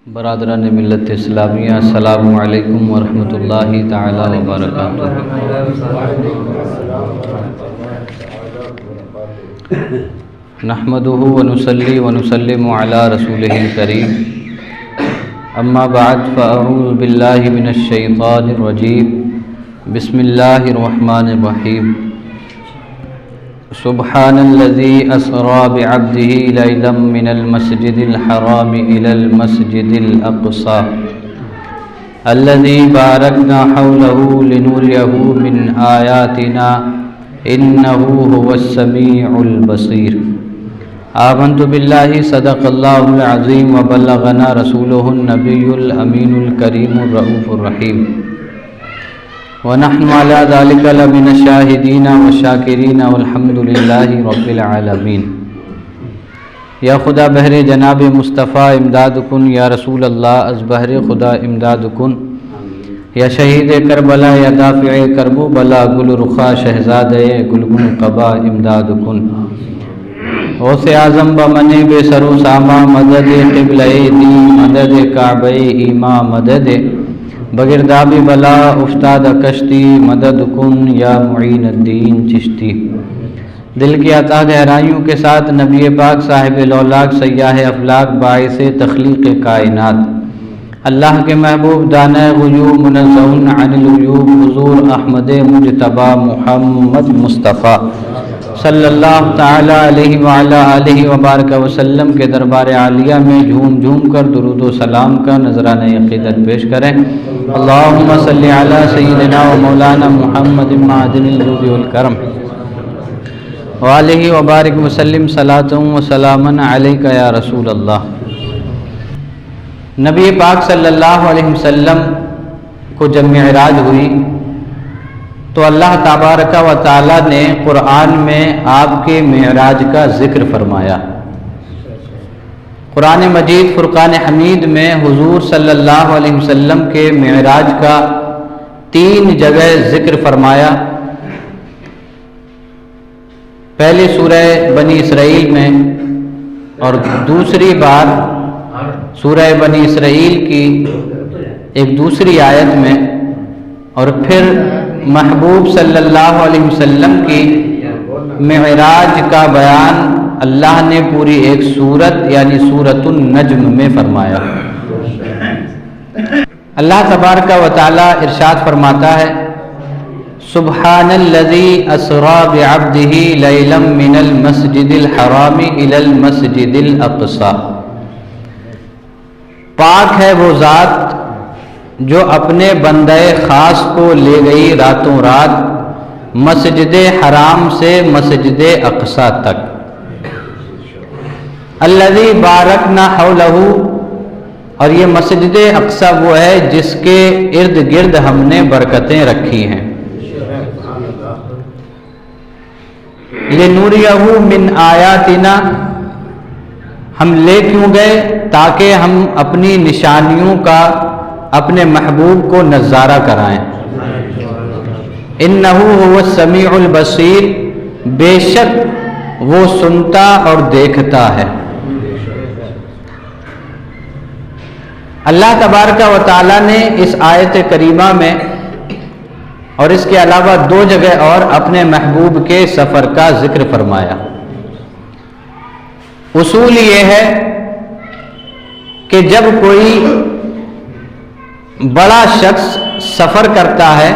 برادران ملت اسلامیہ، السلام علیکم ورحمۃ اللہ تعالی وبرکاتہ۔ نحمدہ ونصلی ونسلم علی رسولہ الکریم، اما بعد فاعوذ باللہ من الشیطان الرجیم، بسم اللہ الرحمن الرحیم۔ سبحان الذي أسرى بعبده ليلا من المسجد الحرام إلى المسجد الأقصى الذي باركنا حوله لنريه من آياتنا إنه هو السميع البصير۔ آمنت بالله صدق الله العظيم وبلغنا رسوله النبي الأمين الكريم الرؤوف الرحيم، ونحن على ذلك لمن الشاهدين والشاکرین والحمد للہ رب العالمین۔ یا خدا بہر جناب مصطفیٰ امداد کن، یا رسول اللہ از بہر خدا امداد کن، یا شہید کربلا یا دافع کرب و بلا، گل رخا شہزاد گلگن قبا امداد کن۔ غوث اعظم بمن بے سر و ساما، مدد قبلہ دی مدد کعبہ ایما، مدد بگرداب بلا افتاد کشتی، مدد کن یا معین الدین چشتی۔ دل کی عطا گہرائیوں کے ساتھ نبی پاک صاحب لولاک سیاح افلاک باعث تخلیق کائنات، اللہ کے محبوب دانہ غیوب منزہ عن العیوب، حضور احمد مجتبی محمد مصطفیٰ صلی اللہ تعالی علیہ وعلی آلہ وبارک وسلم کے دربار عالیہ میں جھوم جھوم کر درود و سلام کا نذرانہ عقیدت پیش کریں۔ اللہم صلی علی سیدنا و مولانا محمد معدن الجود والکرم وآلہ وبارک وسلم، صلاۃ و سلاما علیک یا رسول اللہ۔ نبی پاک صلی اللہ علیہ وسلم کو جب معراج ہوئی تو اللہ تبارک و تعالی نے قرآن میں آپ کے معراج کا ذکر فرمایا۔ قرآن مجید فرقان حمید میں حضور صلی اللہ علیہ وسلم کے معراج کا 3 جگہ ذکر فرمایا۔ پہلی سورہ بنی اسرائیل میں، اور دوسری بار سورہ بنی اسرائیل کی ایک دوسری آیت میں، اور پھر محبوب صلی اللہ علیہ وسلم کی معراج کا بیان اللہ نے پوری ایک سورت یعنی سورۃ النجم میں فرمایا۔ اللہ تبارک و تعالی ارشاد فرماتا ہے، سبحان الذی اسری بعبدہ لیلا من المسجد الحرام الی المسجد الاقصی۔ پاک ہے وہ ذات جو اپنے بندے خاص کو لے گئی راتوں رات مسجد حرام سے مسجد اقصی تک۔ الذی بارکنا حولہ، اور یہ مسجد اقصی وہ ہے جس کے ارد گرد ہم نے برکتیں رکھی ہیں۔ لنریہ من آیاتنا، ہم لے کیوں گئے؟ تاکہ ہم اپنی نشانیوں کا اپنے محبوب کو نظارہ کرائیں۔ انہ هو السمیع البصیر، بے شک وہ سنتا اور دیکھتا ہے۔ اللہ تبارک و تعالی نے اس آیت کریمہ میں اور اس کے علاوہ 2 جگہ اور اپنے محبوب کے سفر کا ذکر فرمایا۔ اصول یہ ہے کہ جب کوئی بڑا شخص سفر کرتا ہے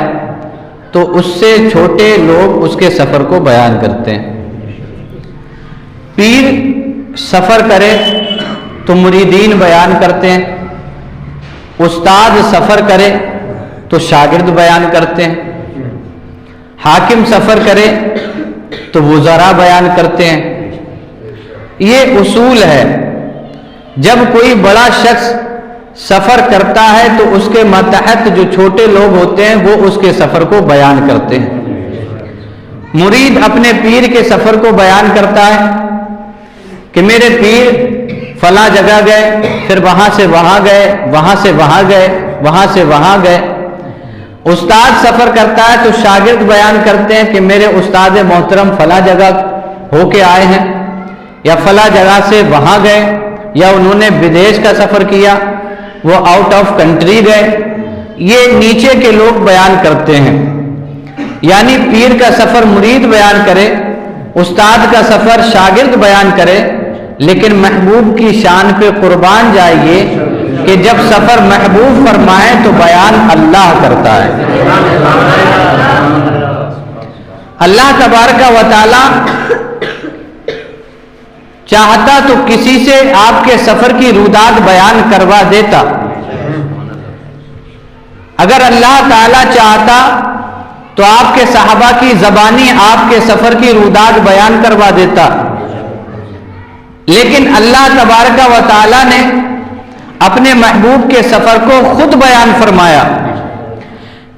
تو اس سے چھوٹے لوگ اس کے سفر کو بیان کرتے ہیں۔ پیر سفر کرے تو مریدین بیان کرتے ہیں، استاد سفر کرے تو شاگرد بیان کرتے ہیں، حاکم سفر کرے تو وزراء بیان کرتے ہیں۔ یہ اصول ہے، جب کوئی بڑا شخص سفر کرتا ہے تو اس کے ماتحت جو چھوٹے لوگ ہوتے ہیں وہ اس کے سفر کو بیان کرتے ہیں۔ مرید اپنے پیر کے سفر کو بیان کرتا ہے کہ میرے پیر فلاں جگہ گئے، پھر وہاں سے وہاں گئے، وہاں سے وہاں گئے، وہاں سے وہاں گئے۔ استاد سفر کرتا ہے تو شاگرد بیان کرتے ہیں کہ میرے استاد محترم فلاں جگہ ہو کے آئے ہیں، یا فلاں جگہ سے وہاں گئے، یا انہوں نے بدیش کا سفر کیا، وہ آؤٹ آف کنٹری گئے، یہ نیچے کے لوگ بیان کرتے ہیں۔ یعنی پیر کا سفر مرید بیان کرے، استاد کا سفر شاگرد بیان کرے، لیکن محبوب کی شان پہ قربان جائیے کہ جب سفر محبوب فرمائے تو بیان اللہ کرتا ہے۔ اللہ تبارک و تعالی چاہتا تو کسی سے آپ کے سفر کی روداد بیان کروا دیتا، اگر اللہ تعالی چاہتا تو آپ کے صحابہ کی زبانی آپ کے سفر کی روداد بیان کروا دیتا، لیکن اللہ تبارک و تعالی نے اپنے محبوب کے سفر کو خود بیان فرمایا،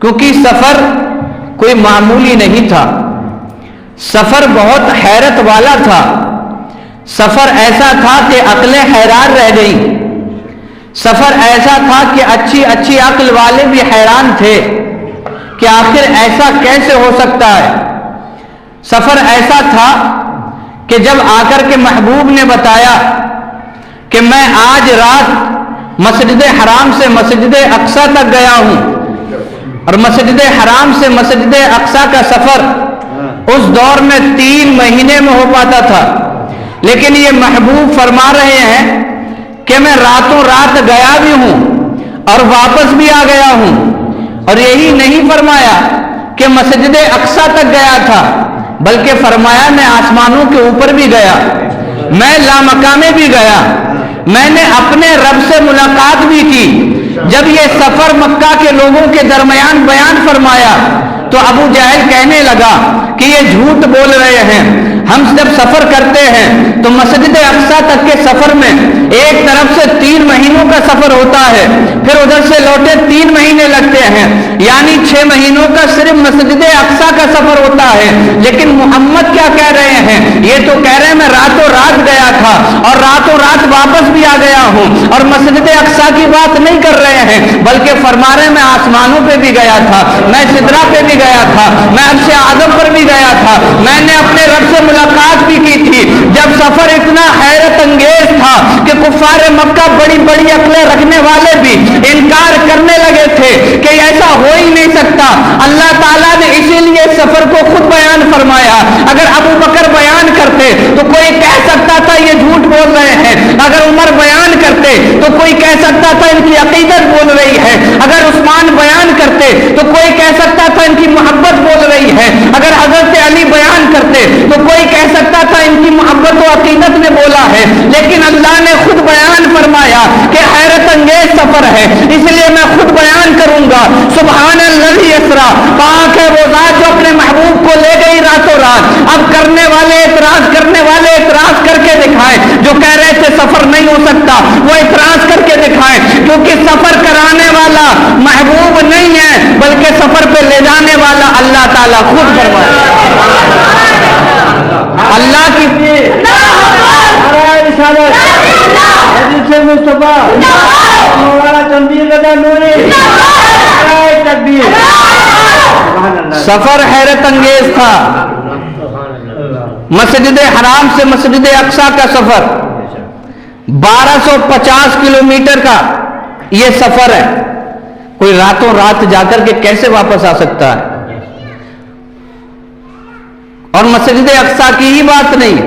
کیونکہ سفر کوئی معمولی نہیں تھا، سفر بہت حیرت والا تھا، سفر ایسا تھا کہ عقلیں حیران رہ گئیں، سفر ایسا تھا کہ اچھی اچھی عقل والے بھی حیران تھے کہ آخر ایسا کیسے ہو سکتا ہے۔ سفر ایسا تھا کہ جب آ کر کے محبوب نے بتایا کہ میں آج رات مسجد حرام سے مسجد اقصی تک گیا ہوں، اور مسجد حرام سے مسجد اقصی کا سفر اس دور میں 3 مہینے میں ہو پاتا تھا، لیکن یہ محبوب فرما رہے ہیں کہ میں راتوں رات گیا بھی ہوں اور واپس بھی آ گیا ہوں، اور یہی نہیں فرمایا کہ مسجد اقصی تک گیا تھا، بلکہ فرمایا میں آسمانوں کے اوپر بھی گیا، میں لامکانے بھی گیا، میں نے اپنے رب سے ملاقات بھی کی۔ جب یہ سفر مکہ کے لوگوں کے درمیان بیان فرمایا تو ابو جہل کہنے لگا کہ یہ جھوٹ بول رہے ہیں، ہم جب سفر کرتے ہیں تو مسجد اقصی تک کے سفر میں ایک طرف سے 3 مہینوں کا سفر ہوتا ہے، پھر ادھر سے لوٹے 3 مہینے لگتے ہیں، یعنی 6 مہینوں کا صرف مسجد اقصی کا سفر ہوتا ہے۔ لیکن محمد کیا کہہ رہے ہیں؟ یہ تو کہہ رہے ہیں میں راتوں رات گیا تھا اور راتوں رات واپس بھی آ گیا ہوں، اور مسجد اقصی کی بات نہیں کر رہے ہیں، بلکہ فرما رہے ہیں میں آسمانوں پہ بھی گیا تھا، میں سدرہ پہ بھی گیا تھا، میں عرش اعظم پر بھی گیا تھا، میں نے اپنے رب سے ملاقات بھی کی تھی۔ جب سفر اتنا حیرت انگیز تھا کہ کفار مکہ بڑی بڑی عقلیں رکھنے والے بھی انکار کرنے لگے تھے کہ ایسا ہو ہی نہیں سکتا، اللہ تعالیٰ نے اسی لیے سفر کو خود بیان فرمایا۔ اگر ابو بکر بیان کرتے تو کوئی کہہ سکتا تھا یہ جھوٹ بول رہے ہیں، اگر عمر بیان کرتے تو کوئی کہہ سکتا تھا ان کی عقیدت بول رہی ہے، اگر عثمان بیان کرتے تو کوئی کہہ سکتا تھا ان کی محبت بول رہی ہے، اگر حضرت علی بیان کرتے تو کوئی کہہ سکتا تھا ان کی محبت و عقیدت نے بولا ہے، لیکن اللہ نے خود بیان فرمایا کہ حیرت انگیز سفر ہے، اس لیے میں خود بیان کروں گا۔ سبحان الذی اسریٰ، پاک ہے وہ ذات جو اپنے محبوب کو لے گئی راتوں رات۔ اب کرنے والے اعتراض کر کے دکھائیں، جو کہہ رہے تھے سفر نہیں ہو سکتا وہ اعتراض کر کے دکھائیں، کیونکہ سفر کرانے والا محبوب نہیں ہے بلکہ سفر پہ لے جانے والا اللہ تعالیٰ خود فرمائے۔ اللہ کی سفر حیرت انگیز تھا۔ مسجد حرام سے مسجد اقصی کا سفر 1250 کلومیٹر کا یہ سفر ہے، کوئی راتوں رات جا کر کے کیسے واپس آ سکتا ہے؟ اور مسجد اقصی کی ہی بات نہیں،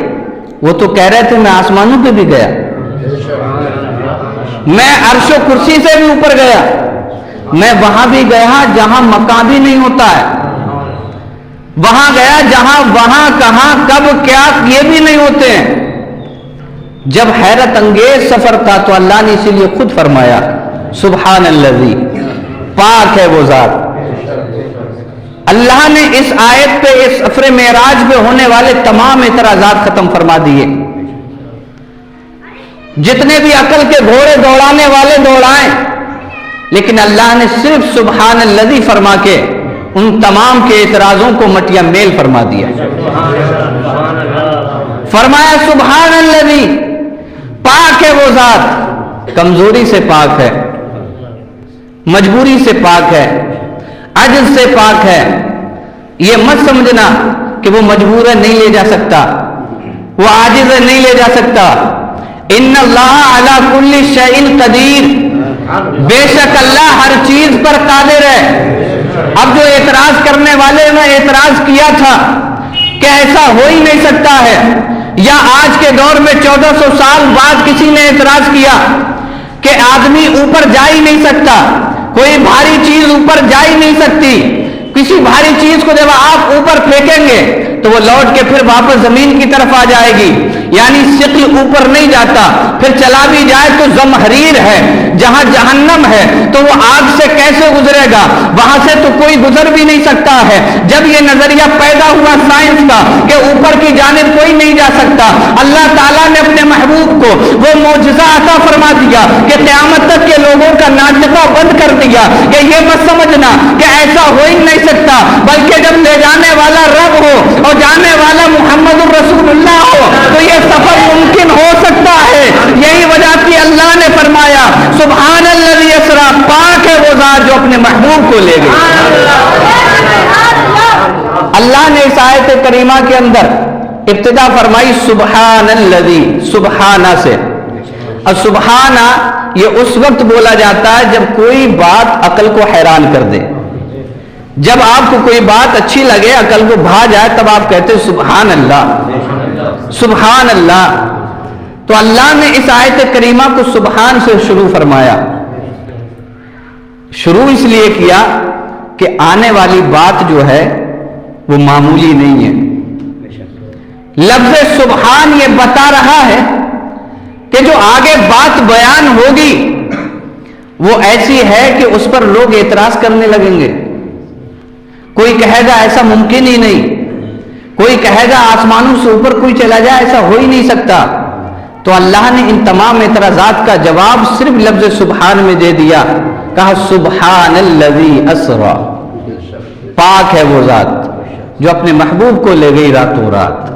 وہ تو کہہ رہے تھے میں آسمانوں پہ بھی گیا، میں عرش و کرسی سے بھی اوپر گیا، میں وہاں بھی گیا جہاں مکان بھی نہیں ہوتا ہے، وہاں گیا جہاں وہاں کہاں کب کیا یہ بھی نہیں ہوتے ہیں۔ جب حیرت انگیز سفر تھا تو اللہ نے اسی لیے خود فرمایا سبحان الذی، پاک ہے وہ ذات۔ اللہ نے اس آیت پہ اس سفر معراج پہ ہونے والے تمام اعتراضات ختم فرما دیے، جتنے بھی عقل کے گھوڑے دوڑانے والے دوڑائیں، لیکن اللہ نے صرف سبحان الذی فرما کے ان تمام کے اعتراضوں کو مٹیا میل فرما دیا۔ فرمایا سبحان الذی، پاک ہے وہ ذات، کمزوری سے پاک ہے، مجبوری سے پاک ہے، عجز سے پاک ہے۔ یہ مت سمجھنا کہ وہ مجبور ہے نہیں لے جا سکتا، وہ عاجز ہے نہیں لے جا سکتا۔ ان اللہ علی کل شیء قدیر، بے شک اللہ ہر چیز پر قادر ہے۔ اب جو اعتراض کرنے والے نے اعتراض کیا تھا کہ ایسا ہو ہی نہیں سکتا ہے، یا آج کے دور میں 1400 سال بعد کسی نے اعتراض کیا کہ آدمی اوپر جا ہی نہیں سکتا، کوئی بھاری چیز اوپر جا ہی نہیں سکتی، کسی بھاری چیز کو جب آپ اوپر پھینکیں گے تو وہ لوٹ کے پھر واپس زمین کی طرف آ جائے گی، یعنی ثقل اوپر نہیں جاتا، پھر چلا بھی جائے تو زمہریر ہے، جہاں جہنم ہے تو وہ آگ سے کیسے گزرے گا، وہاں سے تو کوئی گزر بھی نہیں سکتا ہے۔ جب یہ نظریہ پیدا ہوا سائنس کا کہ اوپر کی جانب کوئی نہیں جا سکتا، اللہ تعالیٰ نے اپنے محبوب کو وہ معجزہ عطا فرما دیا کہ قیامت تک کے لوگوں کا ناطقہ بند کر دیا کہ یہ مت سمجھنا کہ ایسا ہو ہی نہیں سکتا، بلکہ جب لے جانے والا رب ہو اور جانے والا محمد الرسول اللہ ہو تو یہ سفر ممکن ہو سکتا ہے۔ یہی وجہ تھی اللہ نے فرمایا سبحان الذی اسریٰ، پاک ہے وہ ذات جو اپنے محبوب کو لے گئی۔ اللہ نے اس آیت کریمہ کے اندر ابتدا فرمائی سبحان الذی، سبحانہ سے، اور سبحانہ یہ اس وقت بولا جاتا ہے جب کوئی بات عقل کو حیران کر دے، جب آپ کو کوئی بات اچھی لگے، عقل کو بھا جائے، تب آپ کہتے ہیں سبحان اللہ، سبحان اللہ۔ تو اللہ نے اس آیت کریمہ کو سبحان سے شروع فرمایا، شروع اس لیے کیا کہ آنے والی بات جو ہے وہ معمولی نہیں ہے۔ لفظ سبحان یہ بتا رہا ہے کہ جو آگے بات بیان ہوگی وہ ایسی ہے کہ اس پر لوگ اعتراض کرنے لگیں گے۔ کوئی کہے گا ایسا ممکن ہی نہیں، کوئی کہے گا آسمانوں سے اوپر کوئی چلا جائے، ایسا ہو ہی نہیں سکتا۔ تو اللہ نے ان تمام اعتراضات کا جواب صرف لفظ سبحان میں دے دیا، کہا سبحان الذی اسریٰ، پاک ہے وہ ذات جو اپنے محبوب کو لے گئی راتوں رات۔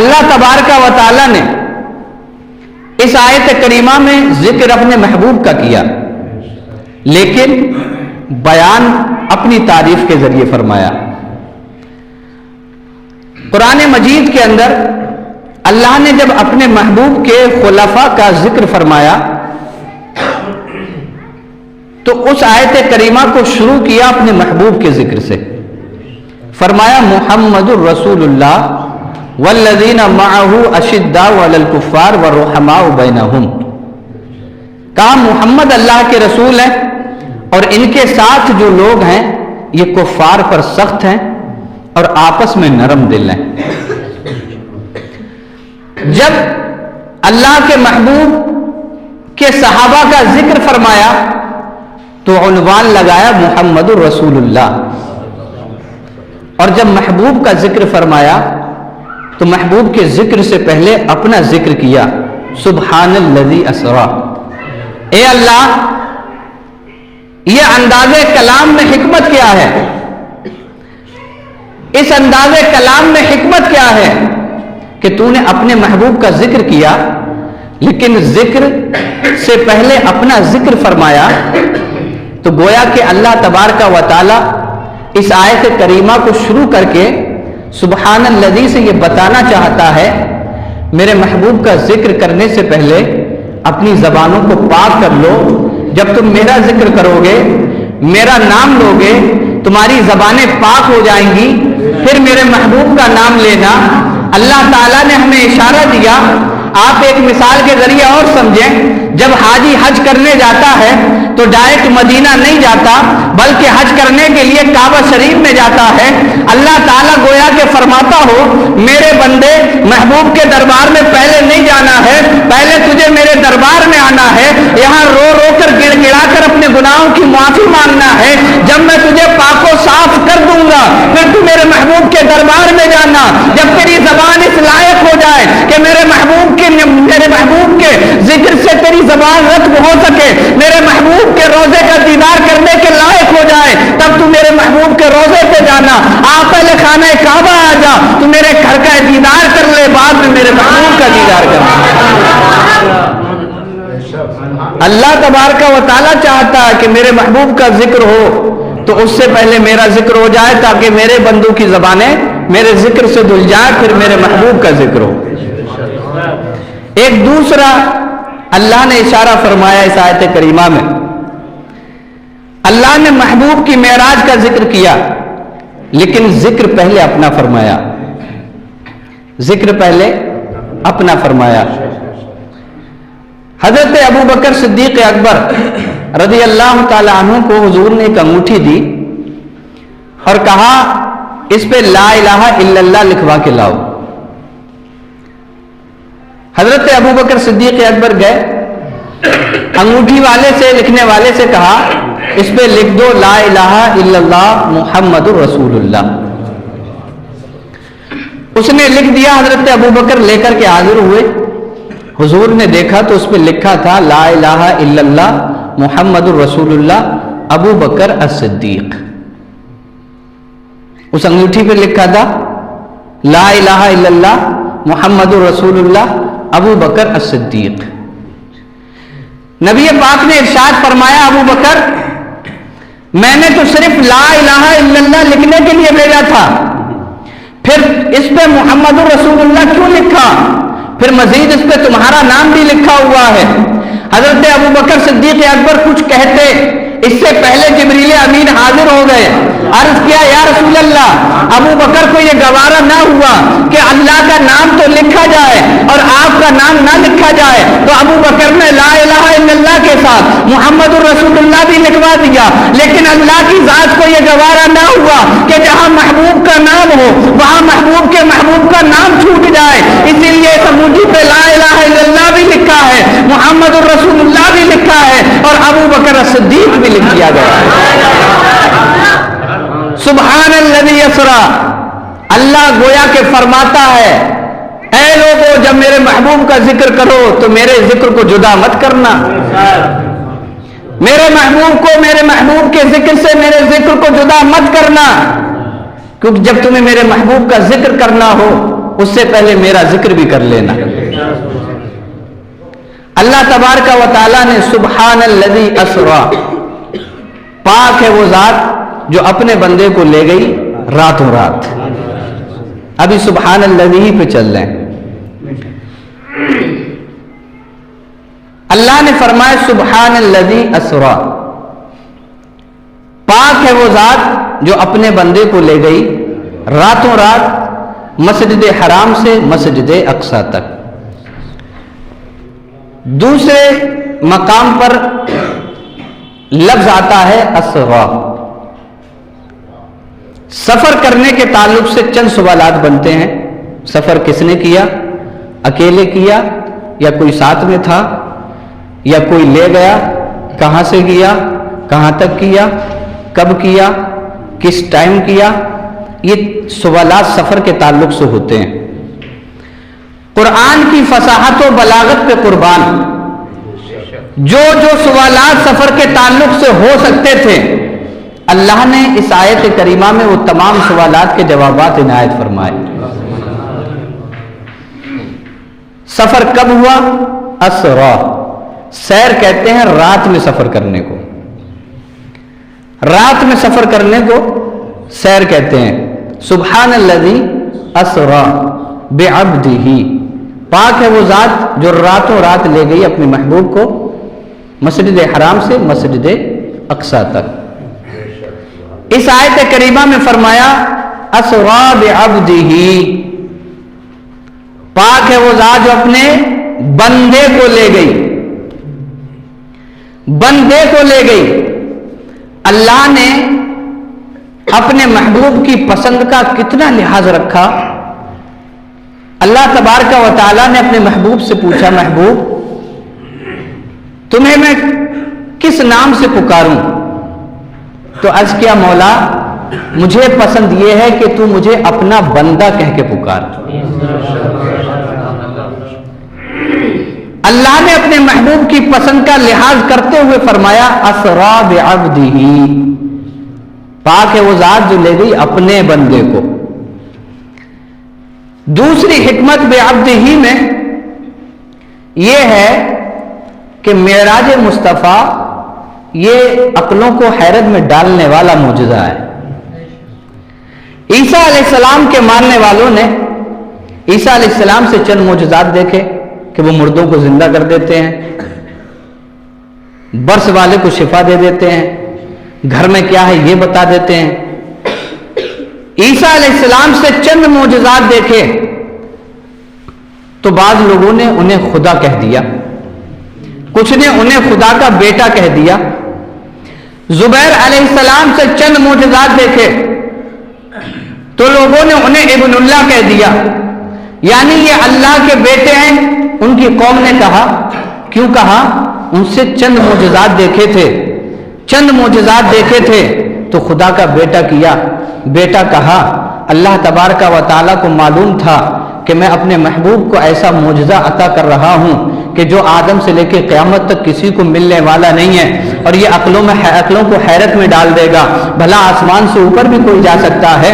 اللہ تبارک و تعالی نے اس آیت کریمہ میں ذکر اپنے محبوب کا کیا، لیکن بیان اپنی تعریف کے ذریعے فرمایا۔ قرآن مجید کے اندر اللہ نے جب اپنے محبوب کے خلفاء کا ذکر فرمایا تو اس آیت کریمہ کو شروع کیا اپنے محبوب کے ذکر سے، فرمایا محمد الرسول اللہ والذین معہ اشداء علی الکفار والرحماء بینہم، کہا محمد اللہ کے رسول ہیں اور ان کے ساتھ جو لوگ ہیں یہ کفار پر سخت ہیں اور آپس میں نرم دل ہیں۔ جب اللہ کے محبوب کے صحابہ کا ذکر فرمایا تو عنوان لگایا محمد الرسول اللہ، اور جب محبوب کا ذکر فرمایا تو محبوب کے ذکر سے پہلے اپنا ذکر کیا سبحان الذی اسریٰ۔ اے اللہ، یہ انداز کلام میں حکمت کیا ہے؟ اس انداز کلام میں حکمت کیا ہے کہ تو نے اپنے محبوب کا ذکر کیا لیکن ذکر سے پہلے اپنا ذکر فرمایا؟ تو گویا کہ اللہ تبارک و تعالی اس آیت کریمہ کو شروع کر کے سبحان الذی سے یہ بتانا چاہتا ہے میرے محبوب کا ذکر کرنے سے پہلے اپنی زبانوں کو پاک کر لو۔ جب تم میرا ذکر کرو گے، میرا نام لو گے، تمہاری زبانیں پاک ہو جائیں گی، پھر میرے محبوب کا نام لینا۔ اللہ تعالیٰ نے ہمیں اشارہ دیا، آپ ایک مثال کے ذریعے اور سمجھیں۔ جب حاجی حج کرنے جاتا ہے تو ڈائریکٹ مدینہ نہیں جاتا بلکہ حج کرنے کے لیے کعبہ شریف میں جاتا ہے۔ اللہ تعالیٰ گویا کہ فرماتا ہو میرے بندے محبوب کے دربار میں پہلے نہیں جانا ہے، پہلے تجھے میرے دربار میں آنا ہے، یہاں رو رو کر گڑ گڑا کر اپنے گناہوں کی معافی مانگنا ہے۔ جب میں تجھے پاک و صاف کر دوں گا پھر تو میرے محبوب کے دربار میں جانا۔ جب تیری زبان اس لائق ہو جائے کہ میرے محبوب کے ذکر سے تیری زبان رتب ہو سکے، میرے محبوب کے روزے کا دیدار کرنے کے لائق ہو جائے، تب تو میرے محبوب کے روزے پہ جانا۔ آپ پہلے خانہ کعبہ آ جا، تو میرے گھر کا دیدار کر لے، بعد میں میرے محبوب کا دیدار کرنا۔ اللہ تبارک و تعالیٰ چاہتا ہے کہ میرے محبوب کا ذکر ہو تو اس سے پہلے میرا ذکر ہو جائے تاکہ میرے بندوں کی زبانیں میرے ذکر سے دھل جائے، پھر میرے محبوب کا ذکر ہو۔ ایک دوسرا اللہ نے اشارہ فرمایا اس آیت کریمہ میں، اللہ نے محبوب کی معراج کا ذکر کیا، لیکن ذکر پہلے اپنا فرمایا، ذکر پہلے اپنا فرمایا۔ حضرت ابوبکر صدیق اکبر رضی اللہ تعالی عنہ کو حضور نے ایک انگوٹھی دی اور کہا اس پہ لا الہ الا اللہ لکھوا کے لاؤ۔ حضرت ابوبکر صدیق اکبر گئے، انگوٹھی والے سے، لکھنے والے سے کہا اس پہ لکھ دو لا الہ الا اللہ محمد رسول اللہ۔ اس نے لکھ دیا، حضرت ابوبکر لے کر کے حاضر ہوئے، حضور نے دیکھا تو اس پہ لکھا تھا لا الہ الا اللہ محمد رسول اللہ ابو بکر الصدیق۔ اس انگوٹھی پہ لکھا تھا لا الہ الا اللہ محمد رسول اللہ ابو بکر الصدیق۔ نبی پاک نے ارشاد فرمایا ابو بکر میں نے تو صرف لا الہ الا اللہ لکھنے کے لیے بھیجا تھا، پھر اس پہ محمد رسول اللہ کیوں لکھا؟ پھر مزید اس پہ تمہارا نام بھی لکھا ہوا ہے۔ حضرت ابوبکر صدیق اکبر کچھ کہتے، اس سے پہلے جبریل امین حاضر ہو گئے، عرض کیا یا رسول اللہ، ابو بکر کو یہ گوارا نہ ہوا کہ اللہ کا نام تو لکھا جائے اور آپ کا نام نہ لکھا جائے، تو ابو بکر نے لا الہ الا اللہ کے ساتھ محمد الرسول اللہ بھی لکھوا دیا، لیکن اللہ کی ذات کو یہ گوارا نہ ہوا کہ جہاں محبوب کا نام ہو وہاں محبوب کا نام چھوٹ جائے، اسی لیے اس انگوٹھی پہ لا الہ الا اللہ بھی لکھا ہے، محمد الرسول اللہ بھی لکھا ہے اور ابو بکر صدیق بھی لکھ دیا گیا ہے۔ سبحان الذی اسری، اللہ گویا کہ فرماتا ہے اے لوگو جب میرے محبوب کا ذکر کرو تو میرے ذکر کو جدا مت کرنا، میرے محبوب کو میرے محبوب کے ذکر سے میرے ذکر کو جدا مت کرنا، کیونکہ جب تمہیں میرے محبوب کا ذکر کرنا ہو اس سے پہلے میرا ذکر بھی کر لینا۔ اللہ تبارک و تعالیٰ نے سبحان الذی اسری، پاک ہے وہ ذات جو اپنے بندے کو لے گئی راتوں رات۔ ابھی سبحان الذی ہی پہ چل رہے ہیں۔ اللہ نے فرمایا سبحان الذی اسری، پاک ہے وہ ذات جو اپنے بندے کو لے گئی راتوں رات مسجد حرام سے مسجد اقصی تک۔ دوسرے مقام پر لفظ آتا ہے اسری۔ سفر کرنے کے تعلق سے چند سوالات بنتے ہیں، سفر کس نے کیا، اکیلے کیا یا کوئی ساتھ میں تھا یا کوئی لے گیا، کہاں سے کیا، کہاں تک کیا، کب کیا، کس ٹائم کیا، یہ سوالات سفر کے تعلق سے ہوتے ہیں۔ قرآن کی فصاحت و بلاغت پہ قربان، جو سوالات سفر کے تعلق سے ہو سکتے تھے اللہ نے اس آیت کریمہ میں وہ تمام سوالات کے جوابات عنایت فرمائے۔ سفر کب ہوا؟ اسری، سیر کہتے ہیں رات میں سفر کرنے کو، رات میں سفر کرنے کو سیر کہتے ہیں۔ سبحان الذی اسری بعبدہ، پاک ہے وہ ذات جو راتوں رات لے گئی اپنے محبوب کو مسجد حرام سے مسجد اقصی تک۔ اس آیت کریمہ میں فرمایا اسری بعبدہ، پاک ہے وہ ذات جو اپنے بندے کو لے گئی، بندے کو لے گئی۔ اللہ نے اپنے محبوب کی پسند کا کتنا لحاظ رکھا۔ اللہ تبارک و تعالیٰ نے اپنے محبوب سے پوچھا محبوب تمہیں میں کس نام سے پکاروں؟ تو عرض کیا مولا مجھے پسند یہ ہے کہ تو مجھے اپنا بندہ کہہ کے پکار۔ اللہ نے اپنے محبوب کی پسند کا لحاظ کرتے ہوئے فرمایا اسری بعبدہ، پاک ہے وہ ذات جو لے گئی اپنے بندے کو۔ دوسری حکمت بعبدہ میں یہ ہے کہ معراج مصطفیٰ یہ عقلوں کو حیرت میں ڈالنے والا معجزہ ہے۔ عیسیٰ علیہ السلام کے ماننے والوں نے عیسیٰ علیہ السلام سے چند معجزات دیکھے کہ وہ مردوں کو زندہ کر دیتے ہیں، برس والے کو شفا دے دیتے ہیں، گھر میں کیا ہے یہ بتا دیتے ہیں۔ عیسیٰ علیہ السلام سے چند معجزات دیکھے تو بعض لوگوں نے انہیں خدا کہہ دیا، کچھ نے انہیں خدا کا بیٹا کہہ دیا۔ زبیر علیہ السلام سے چند معجزات دیکھے تو لوگوں نے انہیں ابن اللہ کہہ دیا، یعنی یہ اللہ کے بیٹے ہیں۔ ان کی قوم نے کہا، کیوں کہا؟ ان سے چند معجزات دیکھے تھے، چند معجزات دیکھے تھے تو خدا کا بیٹا کیا، بیٹا کہا۔ اللہ تبارک و تعالیٰ کو معلوم تھا کہ میں اپنے محبوب کو ایسا معجزہ عطا کر رہا ہوں کہ جو آدم سے لے کے قیامت تک کسی کو ملنے والا نہیں ہے، اور یہ عقلوں کو حیرت میں ڈال دے گا۔ بھلا آسمان سے اوپر بھی کوئی جا سکتا ہے،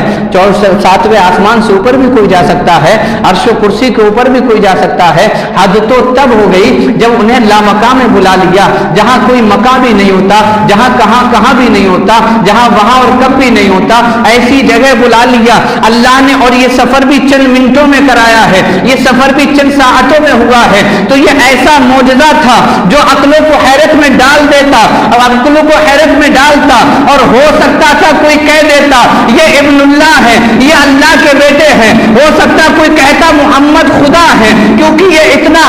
7ویں آسمان سے اوپر بھی کوئی جا سکتا ہے، عرش و کرسی کے اوپر بھی کوئی جا سکتا ہے۔ حد تو تب ہو گئی جب انہیں لامکاں میں بلا لیا، جہاں کوئی مکاں بھی نہیں ہوتا، جہاں کہاں بھی نہیں ہوتا، جہاں وہاں اور کب بھی نہیں ہوتا، ایسی جگہ بلا لیا اللہ نے۔ اور یہ سفر بھی چند منٹوں میں کرایا ہے، یہ سفر بھی چند ساعتوں میں ہوا ہے۔ تو یہ ایسا معجزہ تھا جو عقلوں کو حیرت میں ڈال دیتا، اور عقلوں کو حیرت میں ڈالتا، اور ہو سکتا تھا کوئی کہہ دیتا یہ ابن اللہ ہے، یہ اللہ کے بیٹے ہیں۔ ہو سکتا کوئی کہتا محمد خدا ہے، کیونکہ یہ اتنا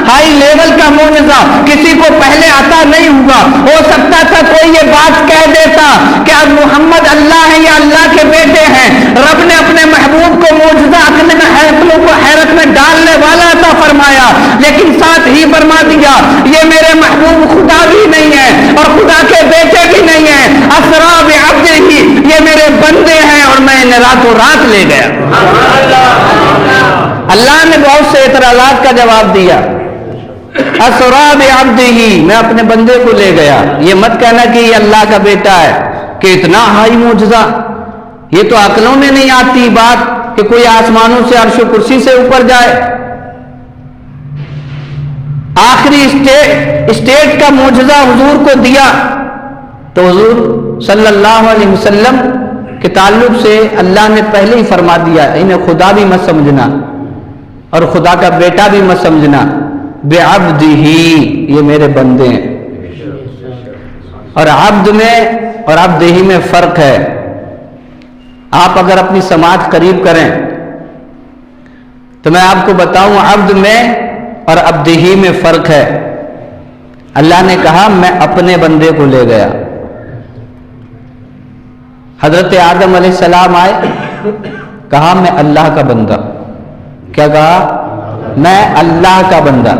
ہائی لیول کا معجزہ کسی کو پہلے عطا نہیں ہوا۔ ہو سکتا تھا کوئی یہ بات کہہ دیتا کہ اب محمد اللہ ہے یا اللہ کے بیٹے ہیں۔ رب نے اپنے محبوب کو معجزہ عقلوں کو حیرت میں ڈالنے والا عطا فرمایا، لیکن ساتھ ہی فرما دیا یہ میرے محبوب خدا بھی نہیں ہے اور خدا کے بیٹے بھی نہیں ہے، اسرا بعبدہ، یہ میرے بندے ہیں اور میں انہیں راتوں رات لے گیا۔ اللہ نے بہت سے اعتراضات کا جواب دیا، اسرا بعبدہ، میں اپنے بندے کو لے گیا۔ یہ مت کہنا کہ یہ اللہ کا بیٹا ہے، کہ اتنا ہائی معجزہ، یہ تو عقلوں میں نہیں آتی بات کہ کوئی آسمانوں سے عرش و کرسی سے اوپر جائے۔ آخری اسٹیٹ کا معجزہ حضور کو دیا تو حضور صلی اللہ علیہ وسلم کے تعلق سے اللہ نے پہلے ہی فرما دیا انہیں خدا بھی مت سمجھنا اور خدا کا بیٹا بھی مت سمجھنا، بعبدہ، یہ میرے بندے ہیں۔ اور عبد میں اور عبدہ میں فرق ہے۔ آپ اگر اپنی سماعت قریب کریں تو میں آپ کو بتاؤں عبد میں اور عبدہ میں فرق ہے۔ اللہ نے کہا میں اپنے بندے کو لے گیا۔ حضرت آدم علیہ السلام آئے، کہا میں اللہ کا بندہ، کیا کہا؟ میں اللہ کا بندہ۔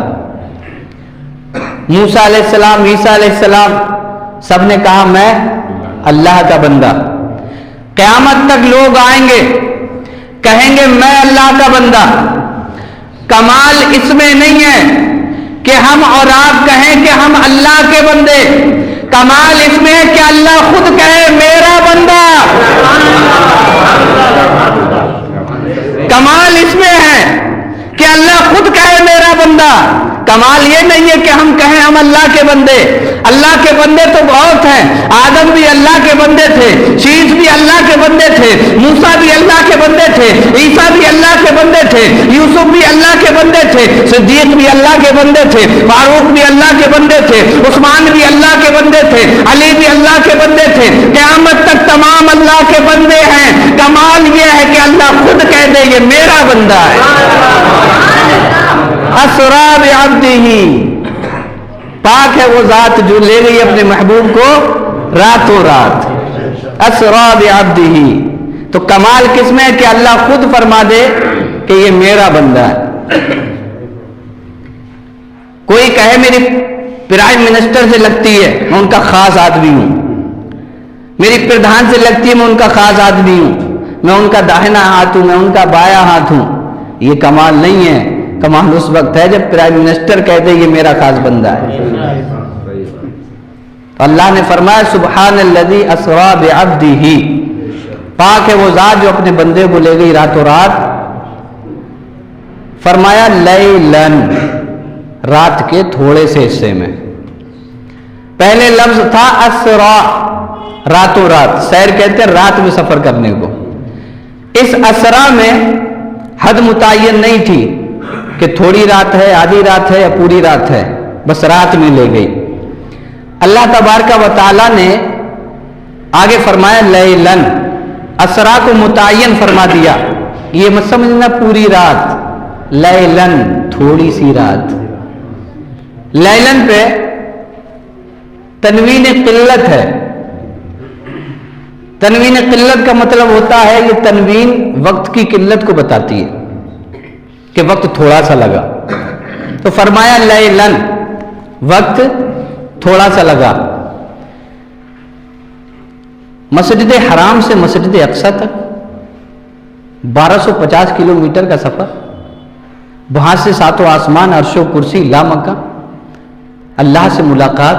موسیٰ علیہ السلام، عیسیٰ علیہ السلام، سب نے کہا میں اللہ کا بندہ۔ قیامت تک لوگ آئیں گے کہیں گے میں اللہ کا بندہ۔ کمال اس میں نہیں ہے کہ ہم اور آپ کہیں کہ ہم اللہ کے بندے، کمال اس میں ہے کہ اللہ خود کہے میرا بندہ۔ کمال اس میں ہے کہ اللہ خود کہے میرا بندہ۔ کمال یہ نہیں ہے کہ ہم کہیں ہم اللہ کے بندے۔ اللہ کے بندے تو بہت ہیں، آدم بھی اللہ کے بندے تھے، شیش بھی اللہ کے بندے تھے، موسیٰ بھی اللہ کے بندے تھے، عیسیٰ بھی اللہ کے بندے تھے، یوسف بھی اللہ کے بندے تھے، صدیق بھی اللہ کے بندے تھے، فاروق بھی اللہ کے بندے تھے، عثمان بھی اللہ کے بندے تھے، علی بھی اللہ کے بندے تھے۔ قیامت تک تمام اللہ کے بندے ہیں۔ کمال یہ ہے کہ اللہ خود کہہ دے یہ میرا بندہ ہے۔ اسرا بعبدہ، پاک ہے وہ ذات جو لے گئی اپنے محبوب کو راتوں رات۔ اسرا بعبدہ، تو کمال کس میں ہے کہ اللہ خود فرما دے کہ یہ میرا بندہ ہے۔ کوئی کہے میری پرائم منسٹر سے لگتی ہے، میں ان کا خاص آدمی ہوں، میری پردھان سے لگتی ہے، میں ان کا خاص آدمی ہوں، میں ان کا داہنا ہاتھ ہوں، میں ان کا بایاں ہاتھ ہوں، یہ کمال نہیں ہے۔ کمال اس وقت ہے جب پرائم منسٹر کہتے یہ میرا خاص بندہ ہے۔ اللہ نے فرمایا سبحان الذی اسری بعبدہ، پاک ہے وہ ذات جو اپنے بندے کو لے گئی راتوں رات۔ فرمایا لیلن، رات کے تھوڑے سے حصے میں۔ پہلے لفظ تھا اسرا، راتوں رات، سیر کہتے ہیں رات میں سفر کرنے کو۔ اس اسرا میں حد متعین نہیں تھی، کہ تھوڑی رات ہے، آدھی رات ہے یا پوری رات ہے، بس رات میں لے گئی۔ اللہ تبارک و تعالیٰ نے آگے فرمایا لیلن، اسرا کو متعین فرما دیا، یہ مت سمجھنا پوری رات، لیلن تھوڑی سی رات۔ لیلن پہ تنوین قلت ہے، تنوین قلت کا مطلب ہوتا ہے، یہ تنوین وقت کی قلت کو بتاتی ہے کہ وقت تھوڑا سا لگا، تو فرمایا لیلن، وقت تھوڑا سا لگا۔ مسجد حرام سے مسجد اقصی تک 1250 کلومیٹر کا سفر، وہاں سے ساتوں آسمان، عرش و کرسی، لامکہ، اللہ سے ملاقات،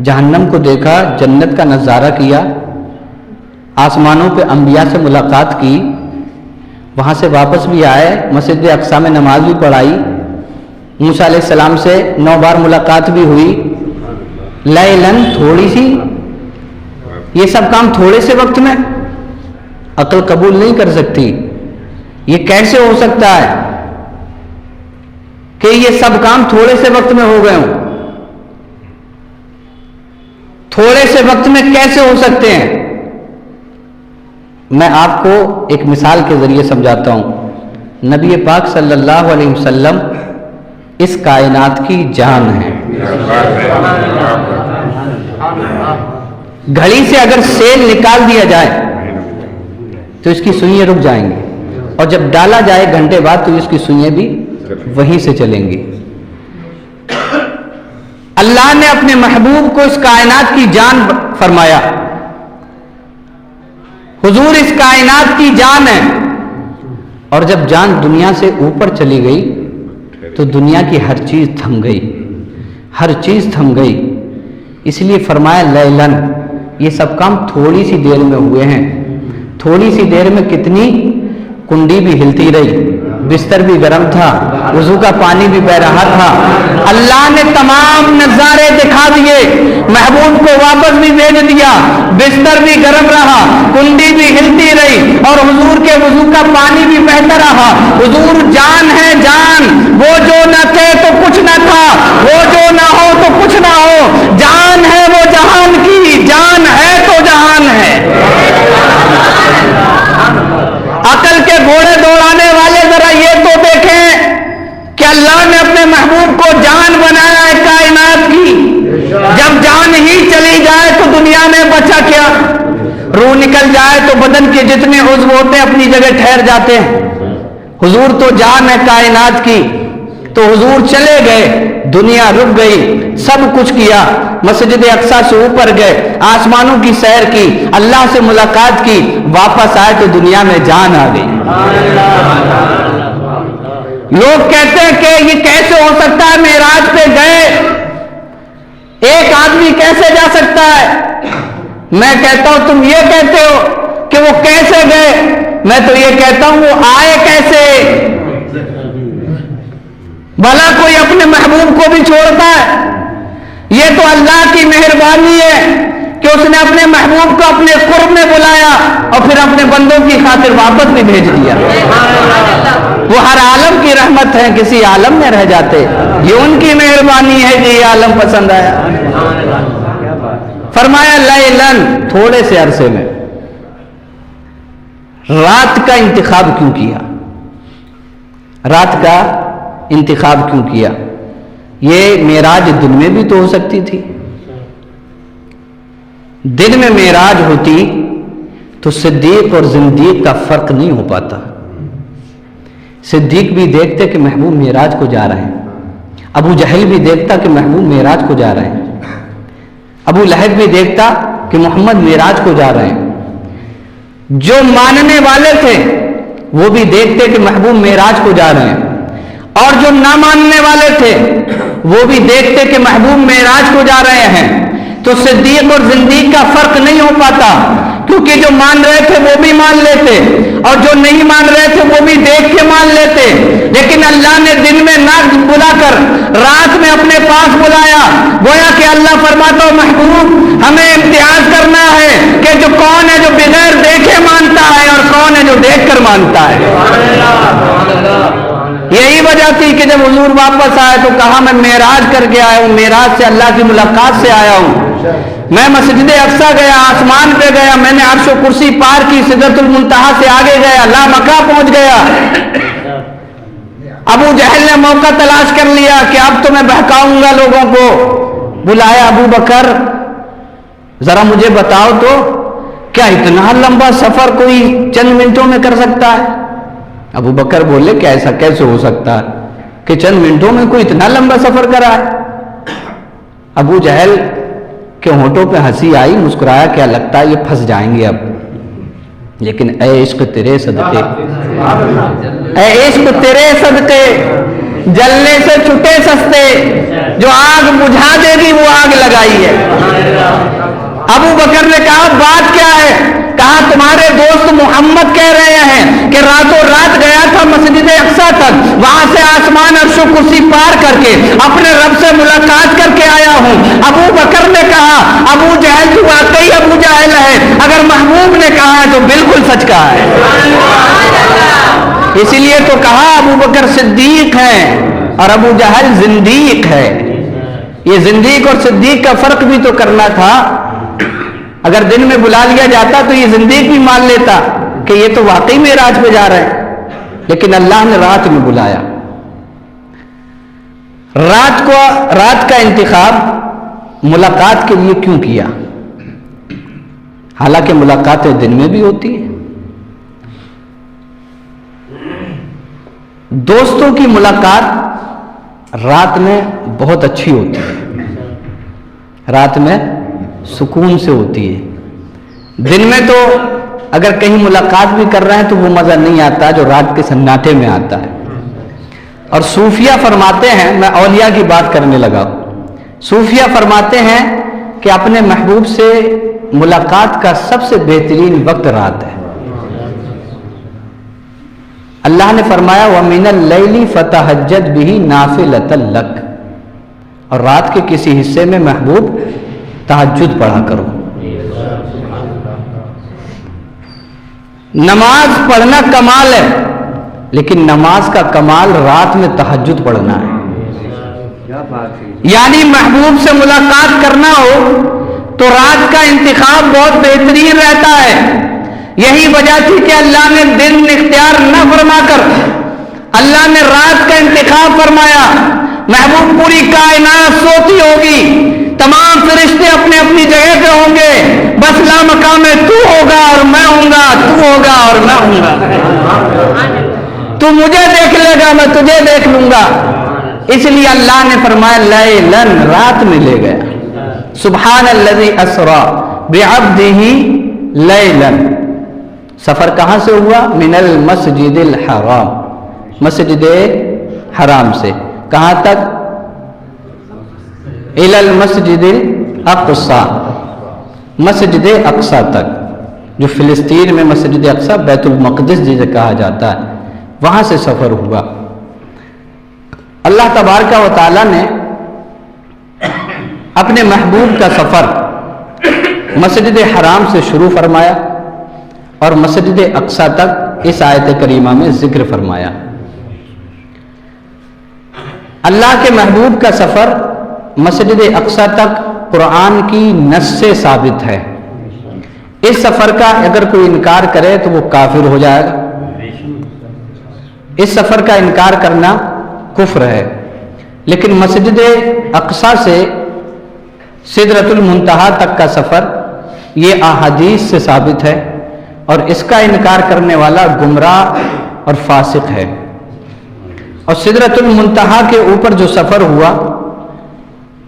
جہنم کو دیکھا، جنت کا نظارہ کیا، آسمانوں پہ انبیاء سے ملاقات کی، وہاں سے واپس بھی آئے، مسجد اقصی میں نماز بھی پڑھائی، موسیٰ علیہ السلام سے 9 بار ملاقات بھی ہوئی۔ لیلن تھوڑی سی، یہ سب کام تھوڑے سے وقت میں؟ عقل قبول نہیں کر سکتی۔ یہ کیسے ہو سکتا ہے کہ یہ سب کام تھوڑے سے وقت میں ہو گئے ہوں؟ تھوڑے سے وقت میں کیسے ہو سکتے ہیں؟ میں آپ کو ایک مثال کے ذریعے سمجھاتا ہوں۔ نبی پاک صلی اللہ علیہ وسلم اس کائنات کی جان ہے۔ گھڑی سے اگر سیل نکال دیا جائے تو اس کی سوئیاں رک جائیں گی، اور جب ڈالا جائے گھنٹے بعد تو اس کی سوئیاں بھی وہیں سے چلیں گی۔ اللہ نے اپنے محبوب کو اس کائنات کی جان فرمایا، حضور اس کائنات کی جان ہے، اور جب جان دنیا سے اوپر چلی گئی تو دنیا کی ہر چیز تھم گئی، ہر چیز تھم گئی۔ اس لیے فرمایا لیلن، یہ سب کام تھوڑی سی دیر میں ہوئے ہیں۔ تھوڑی سی دیر میں کتنی؟ کنڈی بھی ہلتی رہی، بستر بھی گرم تھا، وضو کا پانی بھی بہ رہا تھا، اللہ نے تمام نظارے دکھا دیے، محبوب کو واپس بھی بھیج دیا، بستر بھی گرم رہا، کنڈی بھی ہلتی رہی، اور حضور کے وضو کا پانی بھی بہتا رہا۔ حضور جان ہے، جان، وہ جو نہ تھے تو کچھ نہ تھا، وہ جو نہ ہو تو کچھ نہ ہو، جان ہے وہ جہان کی، جان ہے تو جہان ہے۔ عقل کے گھوڑے دوڑانے والے ذرا یہ تو دیکھیں کہ اللہ نے اپنے محبوب کو جان بنایا ہے کائنات کی، جب جان ہی چلی جائے تو دنیا میں بچا کیا؟ روح نکل جائے تو بدن کے جتنے عضو ہوتے ہیں اپنی جگہ ٹھہر جاتے ہیں۔ حضور تو جان ہے کائنات کی، تو حضور چلے گئے، دنیا رک گئی، سب کچھ کیا، مسجد اقصی سے اوپر گئے، آسمانوں کی سیر کی، اللہ سے ملاقات کی، واپس آئے تو دنیا میں جان آ گئی۔ لوگ کہتے ہیں کہ یہ کیسے ہو سکتا ہے، معراج پہ گئے، ایک آدمی کیسے جا سکتا ہے؟ میں کہتا ہوں تم یہ کہتے ہو کہ وہ کیسے گئے، میں تو یہ کہتا ہوں وہ آئے کیسے؟ بھلا کوئی اپنے محبوب کو بھی چھوڑتا ہے؟ یہ تو اللہ کی مہربانی ہے کہ اس نے اپنے محبوب کو اپنے قرب میں بلایا اور پھر اپنے بندوں کی خاطر واپس بھی بھیج دیا۔ وہ ہر عالم کی رحمت ہے، کسی عالم میں رہ جاتے، یہ ان کی مہربانی ہے کہ یہ عالم پسند آیا۔ فرمایا لیلن، تھوڑے سے عرصے میں۔ رات کا انتخاب کیوں کیا؟ رات کا انتخاب کیوں کیا؟ یہ معراج دن میں بھی تو ہو سکتی تھی۔ دن میں معراج ہوتی تو صدیق اور زندیق کا فرق نہیں ہو پاتا۔ صدیق بھی دیکھتے کہ محبوب معراج کو جا رہے ہیں، ابو جہل بھی دیکھتا کہ محبوب معراج کو جا رہے ہیں، ابو لہب بھی دیکھتا کہ محمد معراج کو جا رہے ہیں۔ جو ماننے والے تھے وہ بھی دیکھتے کہ محبوب معراج کو جا رہے ہیں، اور جو نہ ماننے والے تھے وہ بھی دیکھتے کہ محبوب معراج کو جا رہے ہیں۔ تو صدیق اور زندیق کا فرق نہیں ہو پاتا، کیونکہ جو مان رہے تھے وہ بھی مان لیتے، اور جو نہیں مان رہے تھے وہ بھی دیکھ کے مان لیتے۔ لیکن اللہ نے دن میں نہ بلا کر رات میں اپنے پاس بلایا، گویا کہ اللہ فرماتا ہو محبوب ہمیں امتیاز کرنا ہے کہ جو کون ہے جو بغیر دیکھے مانتا ہے اور کون ہے جو دیکھ کر مانتا ہے۔ یہی وجہ تھی کہ جب حضور واپس آئے تو کہا میں معراج کر کے آیا ہوں، معراج سے اللہ کی ملاقات سے آیا ہوں، میں مسجد اقصیٰ گیا، آسمان پہ گیا، میں نے عرش و کرسی پار کی، سدرۃ المنتہا سے آگے گیا، لامکہ پہنچ گیا۔ ابو جہل نے موقع تلاش کر لیا کہ اب تو میں بہکاؤں گا لوگوں کو، بلایا ابو بکر ذرا مجھے بتاؤ تو کیا اتنا لمبا سفر کوئی چند منٹوں میں کر سکتا ہے؟ ابو بکر بولے کہ ایسا کیسے ہو سکتا ہے کہ چند منٹوں میں کوئی اتنا لمبا سفر کرا ہے؟ ابو جہل کے ہونٹوں پہ ہنسی آئی، مسکرایا، کیا لگتا ہے یہ پھنس جائیں گے اب، لیکن اے عشق تیرے صدقے، اے عشق تیرے صدقے جلنے سے چھٹے سستے، جو آگ بجھا دے گی وہ آگ لگائی ہے۔ ابو بکر نے کہا بات کیا ہے؟ کہا تمہارے دوست محمد کہہ رہے ہیں کہ راتوں رات گیا تھا مسجد اقصیٰ تک، وہاں سے آسمان عرش و کرسی پار کر کے اپنے رب سے ملاقات کر کے آیا ہوں۔ ابو بکر نے کہا ابو جہل تو واقعی ابو جہل ہے، اگر محبوب نے کہا ہے تو بالکل سچ کہا ہے۔ اسی لیے تو کہا ابو بکر صدیق ہے اور ابو جہل زندیق ہے۔ یہ زندیق اور صدیق کا فرق بھی تو کرنا تھا، اگر دن میں بلا لیا جاتا تو یہ زندیق بھی مان لیتا کہ یہ تو واقعی معراج پہ جا رہے ہیں، لیکن اللہ نے رات میں بلایا۔ رات کا انتخاب ملاقات کے لیے کیوں کیا؟ حالانکہ ملاقاتیں دن میں بھی ہوتی ہیں۔ دوستوں کی ملاقات رات میں بہت اچھی ہوتی ہے، رات میں سکون سے ہوتی ہے۔ دن میں تو اگر کہیں ملاقات بھی کر رہے ہیں تو وہ مزہ نہیں آتا جو رات کے سناٹے میں آتا ہے۔ اور صوفیہ فرماتے ہیں، میں اولیاء کی بات کرنے لگا، صوفیہ فرماتے ہیں کہ اپنے محبوب سے ملاقات کا سب سے بہترین وقت رات ہے۔ اللہ نے فرمایا وَمِنَ اللَّيْلِ فَتَهَجَّدْ بِهِ نَافِلَةً لَكَ، اور رات کے کسی حصے میں محبوب تہجد پڑھا کرو۔ نماز پڑھنا کمال ہے، لیکن نماز کا کمال رات میں تہجد پڑھنا ہے۔ یعنی محبوب سے ملاقات کرنا ہو تو رات کا انتخاب بہت بہترین رہتا ہے۔ یہی وجہ تھی کہ اللہ نے دن اختیار نہ فرما کر اللہ نے رات کا انتخاب فرمایا۔ محبوب پوری کائنات سوتی ہوگی، تمام فرشتے اپنے اپنی جگہ پہ ہوں گے، بس لامقام میں تو ہوگا اور میں ہوں گا، تو ہوگا اور میں ہوں گا، تو مجھے دیکھ لے گا میں تجھے دیکھ لوں گا۔ اس لیے اللہ نے فرمایا لیلن، رات میں لے گیا۔ سبحان الذی اسری بعبدہ لیلن، سفر کہاں سے ہوا؟ من المسجد الحرام، مسجد حرام سے کہاں تک؟ الی المسجد الاقصی، مسجد اقصیٰ تک، جو فلسطین میں مسجد اقصیٰ بیت المقدس جسے کہا جاتا ہے، وہاں سے سفر ہوا۔ اللہ تبارک و تعالیٰ نے اپنے محبوب کا سفر مسجد حرام سے شروع فرمایا اور مسجد اقصیٰ تک اس آیت کریمہ میں ذکر فرمایا۔ اللہ کے محبوب کا سفر مسجد اقصیٰ تک قرآن کی نص سے ثابت ہے۔ اس سفر کا اگر کوئی انکار کرے تو وہ کافر ہو جائے گا۔ اس سفر کا انکار کرنا کفر ہے، لیکن مسجد اقصیٰ سے سدرۃ المنتہا تک کا سفر یہ احادیث سے ثابت ہے، اور اس کا انکار کرنے والا گمراہ اور فاسق ہے۔ اور سدرۃ المنتہا کے اوپر جو سفر ہوا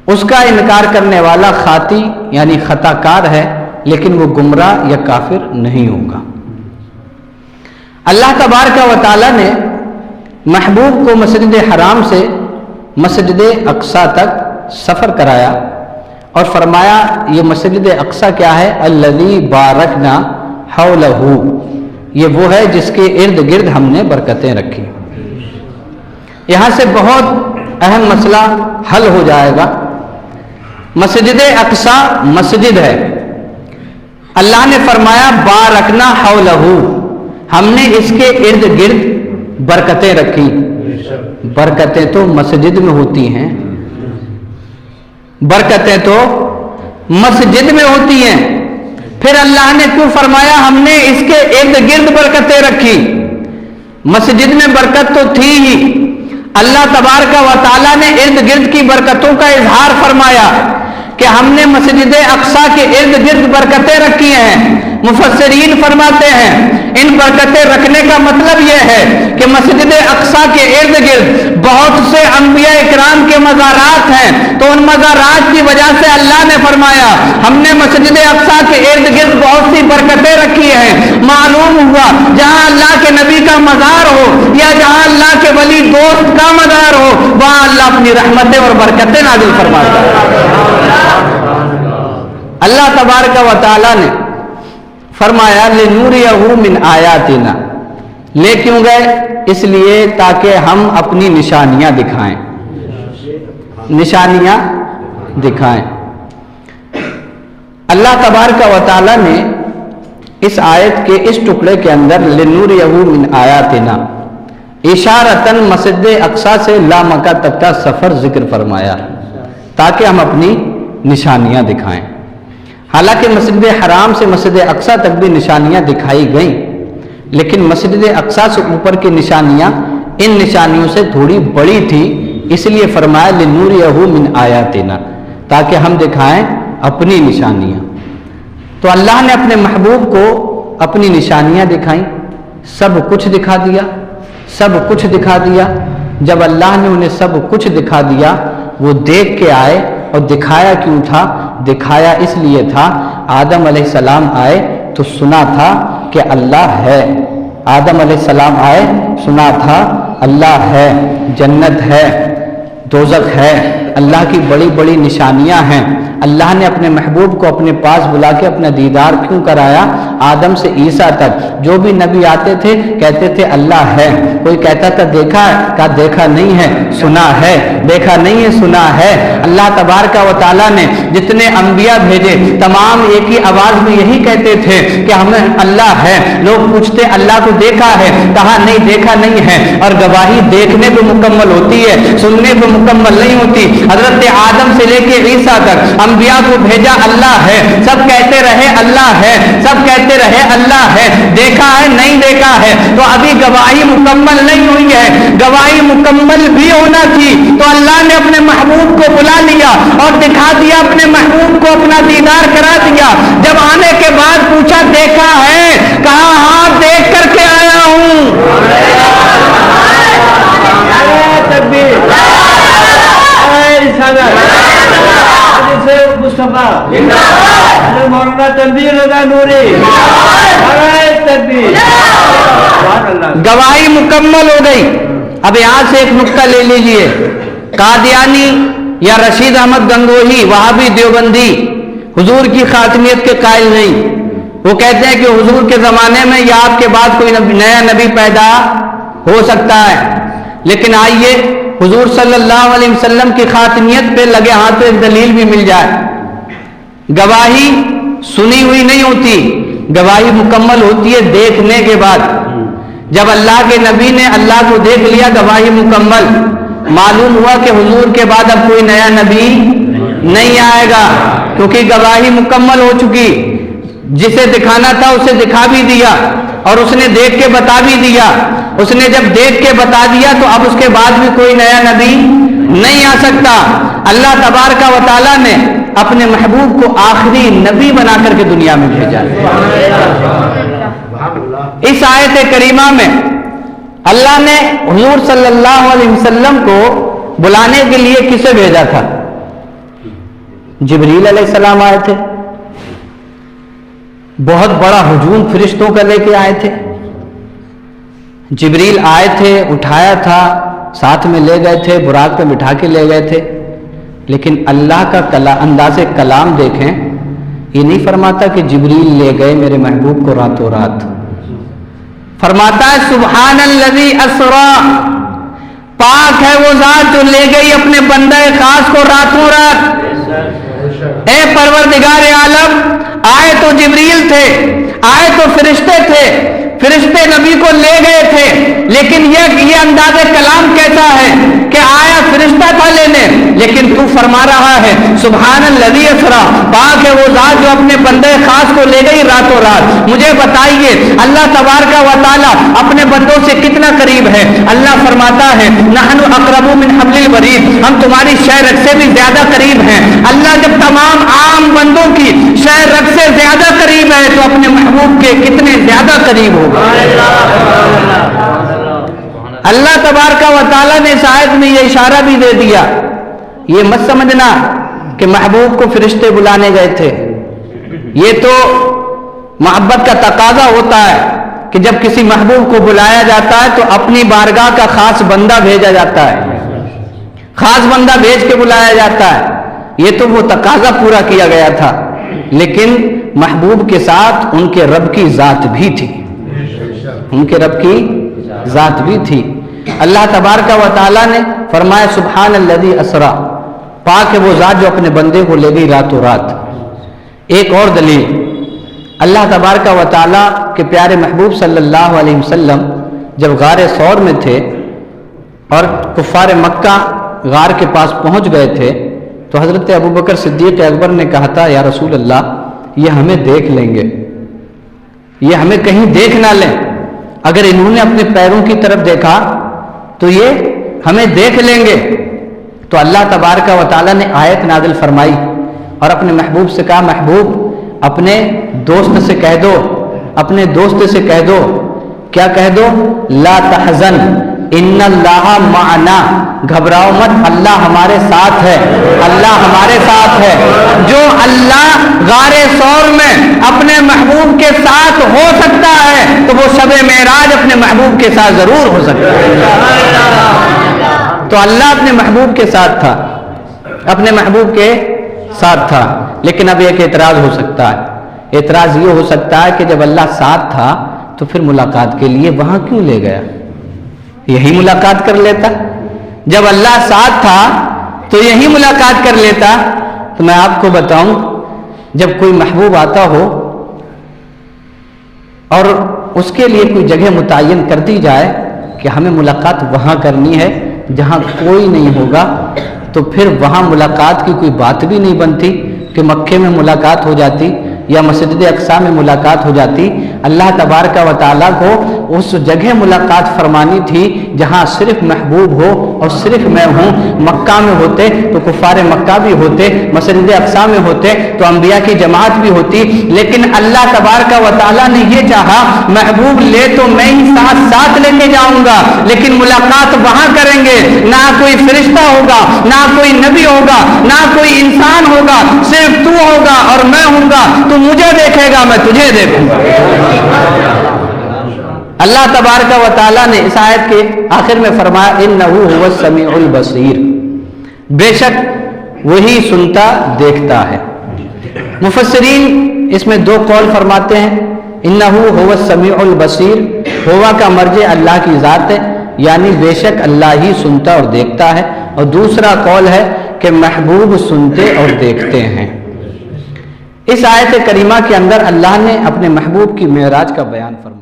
اس کا انکار کرنے والا خاطی یعنی خطا کار ہے، لیکن وہ گمراہ یا کافر نہیں ہوگا۔ اللہ تبارک و تعالیٰ نے محبوب کو مسجد حرام سے مسجد اقصیٰ تک سفر کرایا اور فرمایا یہ مسجد اقصیٰ کیا ہے؟ الذی بارکنا حولہ، یہ وہ ہے جس کے ارد گرد ہم نے برکتیں رکھی۔ یہاں سے بہت اہم مسئلہ حل ہو جائے گا۔ مسجد اقصیٰ مسجد ہے، اللہ نے فرمایا بارکنا حولہ، ہم نے اس کے ارد گرد برکتیں رکھی۔ برکتیں تو مسجد میں ہوتی ہیں، برکتیں تو مسجد میں ہوتی ہیں، پھر اللہ نے کیوں فرمایا ہم نے اس کے ارد گرد برکتیں رکھی؟ مسجد میں برکت تو تھی ہی، اللہ تبارک و تعالیٰ نے ارد گرد کی برکتوں کا اظہار فرمایا کہ ہم نے مسجد اقصیٰ کے ارد گرد برکتیں رکھی ہیں۔ مفسرین فرماتے ہیں ان برکتیں رکھنے کا مطلب یہ ہے کہ مسجد اقصیٰ کے ارد گرد بہت سے انبیاء اکرام کے مزارات ہیں، تو ان مزارات کی وجہ سے اللہ نے فرمایا ہم نے مسجد اقصیٰ کے ارد گرد بہت سی برکتیں رکھی ہیں۔ معلوم ہوا جہاں اللہ کے نبی کا مزار ہو یا جہاں اللہ کے ولی دوست کا مزار ہو وہاں اللہ اپنی رحمتیں اور برکتیں نازل فرماتا ہے۔ اللہ تبارک و تعالیٰ نے فرمایا لِنُورِيَهُ مِنْ آیَاتِنَا، لے کیوں گئے؟ اس لیے تاکہ ہم اپنی نشانیاں دکھائیں، نشانیاں دکھائیں۔ اللہ تبارک و تعالیٰ نے اس آیت کے اس ٹکڑے کے اندر لِنُورِيَهُ مِنْ آیَاتِنَا اشارتاً مسجد اقصیٰ سے لامکہ تک کا سفر ذکر فرمایا تاکہ ہم اپنی نشانیاں دکھائیں۔ حالانکہ مسجد حرام سے مسجد اقصیٰ تک بھی نشانیاں دکھائی گئیں، لیکن مسجد اقصیٰ سے اوپر کی نشانیاں ان نشانیوں سے تھوڑی بڑی تھی، اس لیے فرمایا لِنُورِيَهُ مِنْ آیَاتِنَا، تاکہ ہم دکھائیں اپنی نشانیاں۔ تو اللہ نے اپنے محبوب کو اپنی نشانیاں دکھائیں، سب کچھ دکھا دیا، سب کچھ دکھا دیا۔ جب اللہ نے انہیں سب کچھ دکھا دیا وہ دیکھ کے آئے، اور دکھایا کیوں تھا؟ دکھایا اس لیے تھا آدم علیہ السلام آئے تو سنا تھا کہ اللہ ہے، آدم علیہ السلام آئے سنا تھا اللہ ہے، جنت ہے، دوزخ ہے، اللہ کی بڑی بڑی نشانیاں ہیں۔ اللہ نے اپنے محبوب کو اپنے پاس بلا کے اپنا دیدار کیوں کرایا؟ آدم سے عیسیٰ تک جو بھی نبی آتے تھے کہتے تھے اللہ ہے، کوئی کہتا تھا دیکھا ہے، کہا دیکھا نہیں ہے سنا ہے، دیکھا نہیں ہے سنا ہے۔ اللہ تبارک و تعالیٰ نے جتنے انبیاء بھیجے تمام ایک ہی آواز میں یہی کہتے تھے کہ ہمیں اللہ ہے۔ لوگ پوچھتے اللہ کو دیکھا ہے، کہا نہیں دیکھا نہیں ہے، اور گواہی دیکھنے پہ مکمل ہوتی ہے، سننے پہ مکمل نہیں ہوتی۔ حضرت آدم سے لے کے عیسیٰ تک انبیاء کو بھیجا اللہ ہے، سب کہتے رہے اللہ ہے، سب کہتے رہے اللہ ہے، دیکھا ہے نہیں دیکھا ہے، تو ابھی گواہی مکمل نہیں ہوئی ہے، گواہی مکمل بھی ہونا تھی۔ تو اللہ نے اپنے محبوب کو بلا لیا اور دکھا دیا، اپنے محبوب کو اپنا دیدار کرا دیا۔ جب آنے کے بعد پوچھا دیکھا ہے، کہا ہاں دیکھ کر کے آیا ہوں۔ گواہی مکمل ہو گئی۔ اب یہاں سے ایک نقطہ لے لیجئے، قادیانی یا رشید احمد گنگوہی وہابی دیوبندی حضور کی خاتمیت کے قائل نہیں۔ وہ کہتے ہیں کہ حضور کے زمانے میں یا آپ کے بعد کوئی نیا نبی پیدا ہو سکتا ہے، لیکن آئیے حضور صلی اللہ علیہ وسلم کی خاتمیت پہ لگے ہاتھوں ایک دلیل بھی مل جائے۔ گواہی سنی ہوئی نہیں ہوتی، گواہی مکمل ہوتی ہے دیکھنے کے بعد۔ جب اللہ کے نبی نے اللہ کو دیکھ لیا گواہی مکمل، معلوم ہوا کہ حضور کے بعد اب کوئی نیا نبی نہیں آئے گا، کیونکہ گواہی مکمل ہو چکی۔ جسے دکھانا تھا اسے دکھا بھی دیا اور اس نے دیکھ کے بتا بھی دیا۔ اس نے جب دیکھ کے بتا دیا تو اب اس کے بعد بھی کوئی نیا نبی نہیں آ سکتا۔ اللہ تبارک و تعالیٰ نے اپنے محبوب کو آخری نبی بنا کر کے دنیا میں بھیجا۔ اس آیت کریمہ میں اللہ نے حضور صلی اللہ علیہ وسلم کو بلانے کے لیے کسے بھیجا تھا؟ جبریل علیہ السلام آئے تھے، بہت بڑا ہجوم فرشتوں کا لے کے آئے تھے۔ جبریل آئے تھے، اٹھایا تھا، ساتھ میں لے گئے تھے، براق پہ بٹھا کے لے گئے تھے، لیکن اللہ کا انداز کلام دیکھیں، یہ نہیں فرماتا کہ جبریل لے گئے میرے محبوب کو راتوں رات۔ فرماتا ہے سبحان الذی اسرا، پاک ہے وہ ذات جو لے گئی اپنے بندہ خاص کو راتوں رات۔ اے پروردگار عالم، آئے تو جبریل تھے، آئے تو فرشتے تھے، فرشتے نبی کو لے گئے تھے، لیکن یہ انداز کلام کیسا ہے کہ آیا فرشتہ تھا لینے، لیکن تو فرما رہا ہے سبحان الذی اسری، پاک ہے وہ ذات جو اپنے بندے خاص کو لے گئی راتوں رات۔ مجھے بتائیے اللہ تبارک و تعالی اپنے بندوں سے کتنا قریب ہے؟ اللہ فرماتا ہے نحن اقرب من حبل الورید، ہم تمہاری شہ رگ سے بھی زیادہ قریب ہیں۔ اللہ جب تمام عام بندوں کی شہ رگ سے زیادہ قریب ہے تو اپنے محبوب کے کتنے زیادہ قریب ہوگا۔ اللہ تبارک و تعالیٰ نے اس آیت میں یہ اشارہ بھی دے دیا، یہ مت سمجھنا کہ محبوب کو فرشتے بلانے گئے تھے، یہ تو محبت کا تقاضا ہوتا ہے کہ جب کسی محبوب کو بلایا جاتا ہے تو اپنی بارگاہ کا خاص بندہ بھیجا جاتا ہے، خاص بندہ بھیج کے بلایا جاتا ہے، یہ تو وہ تقاضا پورا کیا گیا تھا، لیکن محبوب کے ساتھ ان کے رب کی ذات بھی تھی، ان کے رب کی ذات بھی تھی۔ اللہ تبارک و تعالیٰ نے فرمایا سبحان الذی اسری، پاک ہے وہ ذات جو اپنے بندے کو لے گئی راتوں رات۔ ایک اور دلیل، اللہ تبارک و تعالیٰ کے پیارے محبوب صلی اللہ علیہ وسلم جب غار ثور میں تھے اور کفار مکہ غار کے پاس پہنچ گئے تھے تو حضرت ابوبکر صدیق اکبر نے کہا تھا یا رسول اللہ یہ ہمیں دیکھ لیں گے، یہ ہمیں کہیں دیکھ نہ لیں، اگر انہوں نے اپنے پیروں کی طرف دیکھا تو یہ ہمیں دیکھ لیں گے۔ تو اللہ تبارک و تعالیٰ نے آیت نازل فرمائی اور اپنے محبوب سے کہا محبوب اپنے دوست سے کہہ دو، اپنے دوست سے کہہ دو، کیا کہہ دو؟ لا تحزن ان اللہ معنا، گھبراؤ مت، اللہ ہمارے ساتھ ہے، اللہ ہمارے ساتھ ہے۔ جو اللہ غار ثور میں اپنے محبوب کے ساتھ ہو سکتا ہے تو وہ شب معراج اپنے محبوب کے ساتھ ضرور ہو سکتا ہے۔ تو اللہ اپنے محبوب کے ساتھ تھا، اپنے محبوب کے ساتھ تھا، لیکن اب ایک اعتراض ہو سکتا ہے، اعتراض یہ ہو سکتا ہے کہ جب اللہ ساتھ تھا تو پھر ملاقات کے لیے وہاں کیوں لے گیا؟ یہی ملاقات کر لیتا، جب اللہ ساتھ تھا تو یہی ملاقات کر لیتا۔ تو میں آپ کو بتاؤں جب کوئی محبوب آتا ہو اور اس کے لیے کوئی جگہ متعین کر دی جائے کہ ہمیں ملاقات وہاں کرنی ہے جہاں کوئی نہیں ہوگا، تو پھر وہاں ملاقات کی کوئی بات بھی نہیں بنتی کہ مکے میں ملاقات ہو جاتی یا مسجد اقصی میں ملاقات ہو جاتی۔ اللہ تبارک و تعالیٰ کو اس جگہ ملاقات فرمانی تھی جہاں صرف محبوب ہو اور صرف میں ہوں۔ مکہ میں ہوتے تو کفار مکہ بھی ہوتے، مسجد اقصی میں ہوتے تو انبیاء کی جماعت بھی ہوتی، لیکن اللہ تبارک و تعالیٰ نے یہ چاہا محبوب لے تو میں ہی ساتھ ساتھ لے کے جاؤں گا، لیکن ملاقات وہاں کریں گے، نہ کوئی فرشتہ ہوگا، نہ کوئی نبی ہوگا، نہ کوئی انسان ہوگا، صرف تو ہوگا اور میں ہوں گا، تو مجھے دیکھے گا میں تجھے دیکھوں گا۔ اللہ تبارک و تعالیٰ نے اس آیت کے آخر میں فرمایا انہ هو السمیع البصیر، بے شک وہی سنتا دیکھتا ہے۔ مفسرین اس میں دو قول فرماتے ہیں، انہ هو السمیع البصیر، ہوا کا مرجع اللہ کی ذات ہے، یعنی بے شک اللہ ہی سنتا اور دیکھتا ہے، اور دوسرا قول ہے کہ محبوب سنتے اور دیکھتے ہیں۔ اس آیت کریمہ کے اندر اللہ نے اپنے محبوب کی معراج کا بیان فرمایا۔